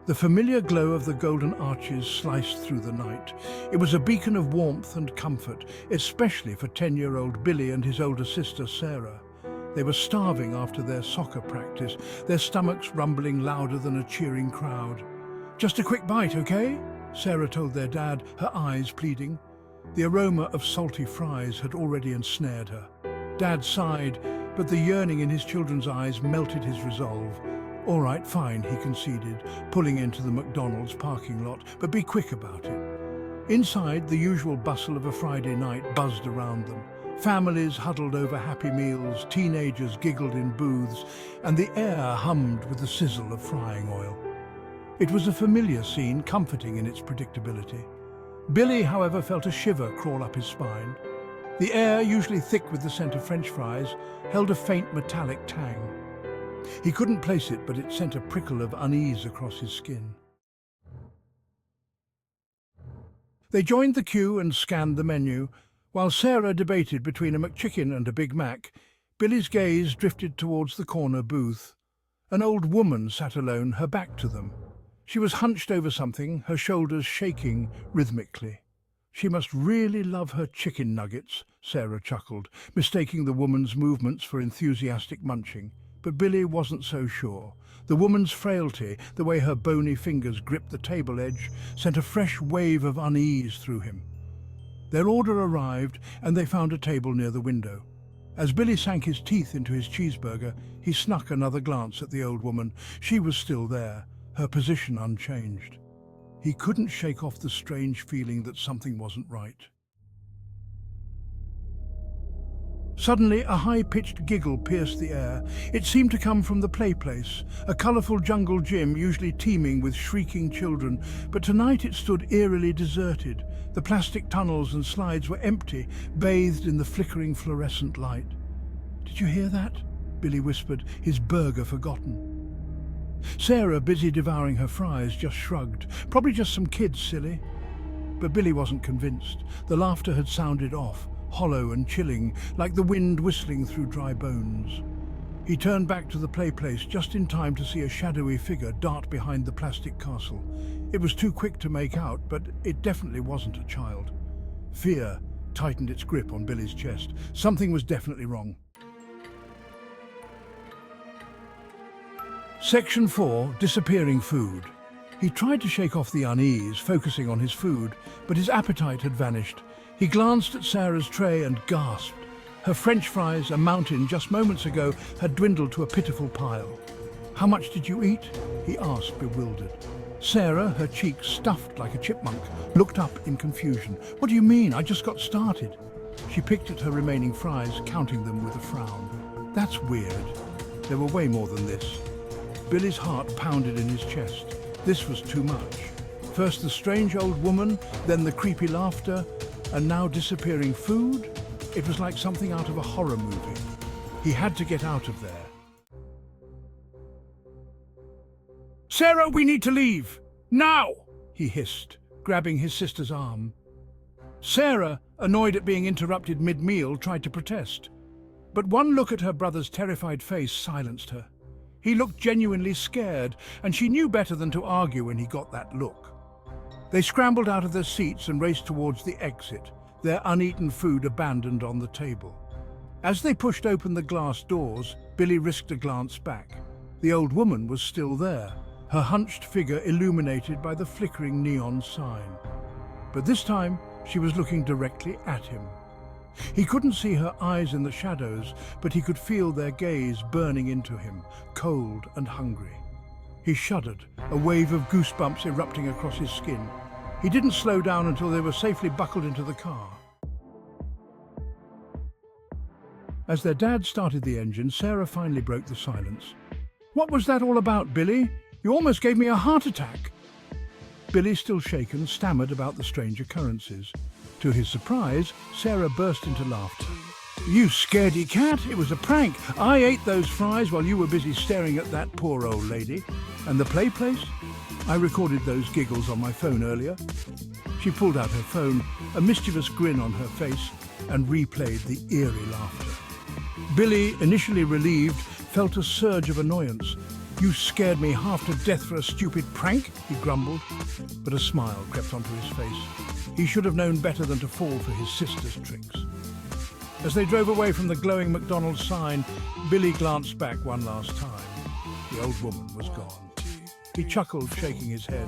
The familiar glow of the golden arches sliced through the night. It was a beacon of warmth and comfort, especially for 10-year-old Billy and his older sister Sarah. They were starving after their soccer practice, their stomachs rumbling louder than a cheering crowd. "Just a quick bite, okay?" Sarah told their dad, her eyes pleading. The aroma of salty fries had already ensnared her. Dad sighed, but the yearning in his children's eyes melted his resolve. "All right, fine," he conceded, pulling into the McDonald's parking lot, "but be quick about it." Inside, the usual bustle of a Friday night buzzed around them. Families huddled over happy meals, teenagers giggled in booths, and the air hummed with the sizzle of frying oil. It was a familiar scene, comforting in its predictability. Billy, however, felt a shiver crawl up his spine. The air, usually thick with the scent of French fries, held a faint metallic tang. He couldn't place it, but it sent a prickle of unease across his skin. They joined the queue and scanned the menu. While Sarah debated between a McChicken and a Big Mac, Billy's gaze drifted towards the corner booth. An old woman sat alone, her back to them. She was hunched over something, her shoulders shaking rhythmically. "She must really love her chicken nuggets," Sarah chuckled, mistaking the woman's movements for enthusiastic munching. But Billy wasn't so sure. The woman's frailty, the way her bony fingers gripped the table edge, sent a fresh wave of unease through him. Their order arrived, and they found a table near the window. As Billy sank his teeth into his cheeseburger, he snuck another glance at the old woman. She was still there, her position unchanged. He couldn't shake off the strange feeling that something wasn't right. Suddenly, a high-pitched giggle pierced the air. It seemed to come from the play place, a colourful jungle gym usually teeming with shrieking children, but tonight it stood eerily deserted. The plastic tunnels and slides were empty, bathed in the flickering fluorescent light. "Did you hear that?" Billy whispered, his burger forgotten. Sarah, busy devouring her fries, just shrugged. "Probably just some kids, silly." But Billy wasn't convinced. The laughter had sounded off, hollow and chilling, like the wind whistling through dry bones. He turned back to the play place just in time to see a shadowy figure dart behind the plastic castle. It was too quick to make out, but it definitely wasn't a child. Fear tightened its grip on Billy's chest. Something was definitely wrong. Section 4, Disappearing Food. He tried to shake off the unease, focusing on his food, but his appetite had vanished. He glanced at Sarah's tray and gasped. Her French fries, a mountain just moments ago, had dwindled to a pitiful pile. "How much did you eat?" he asked, bewildered. Sarah, her cheeks stuffed like a chipmunk, looked up in confusion. "What do you mean? I just got started." She picked at her remaining fries, counting them with a frown. "That's weird. There were way more than this." Billy's heart pounded in his chest. This was too much. First the strange old woman, then the creepy laughter, and now disappearing food? It was like something out of a horror movie. He had to get out of there. "Sarah, we need to leave! Now!" he hissed, grabbing his sister's arm. Sarah, annoyed at being interrupted mid-meal, tried to protest. But one look at her brother's terrified face silenced her. He looked genuinely scared, and she knew better than to argue when he got that look. They scrambled out of their seats and raced towards the exit, their uneaten food abandoned on the table. As they pushed open the glass doors, Billy risked a glance back. The old woman was still there, her hunched figure illuminated by the flickering neon sign. But this time, she was looking directly at him. He couldn't see her eyes in the shadows, but he could feel their gaze burning into him, cold and hungry. He shuddered, a wave of goosebumps erupting across his skin. He didn't slow down until they were safely buckled into the car. As their dad started the engine, Sarah finally broke the silence. "What was that all about, Billy? You almost gave me a heart attack." Billy, still shaken, stammered about the strange occurrences. To his surprise, Sarah burst into laughter. "You scaredy cat, it was a prank. I ate those fries while you were busy staring at that poor old lady. And the play place? I recorded those giggles on my phone earlier." She pulled out her phone, a mischievous grin on her face, and replayed the eerie laughter. Billy, initially relieved, felt a surge of annoyance. "You scared me half to death for a stupid prank," he grumbled, but a smile crept onto his face. He should have known better than to fall for his sister's tricks. As they drove away from the glowing McDonald's sign, Billy glanced back one last time. The old woman was gone. He chuckled, shaking his head.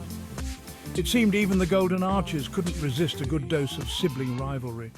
It seemed even the Golden Arches couldn't resist a good dose of sibling rivalry.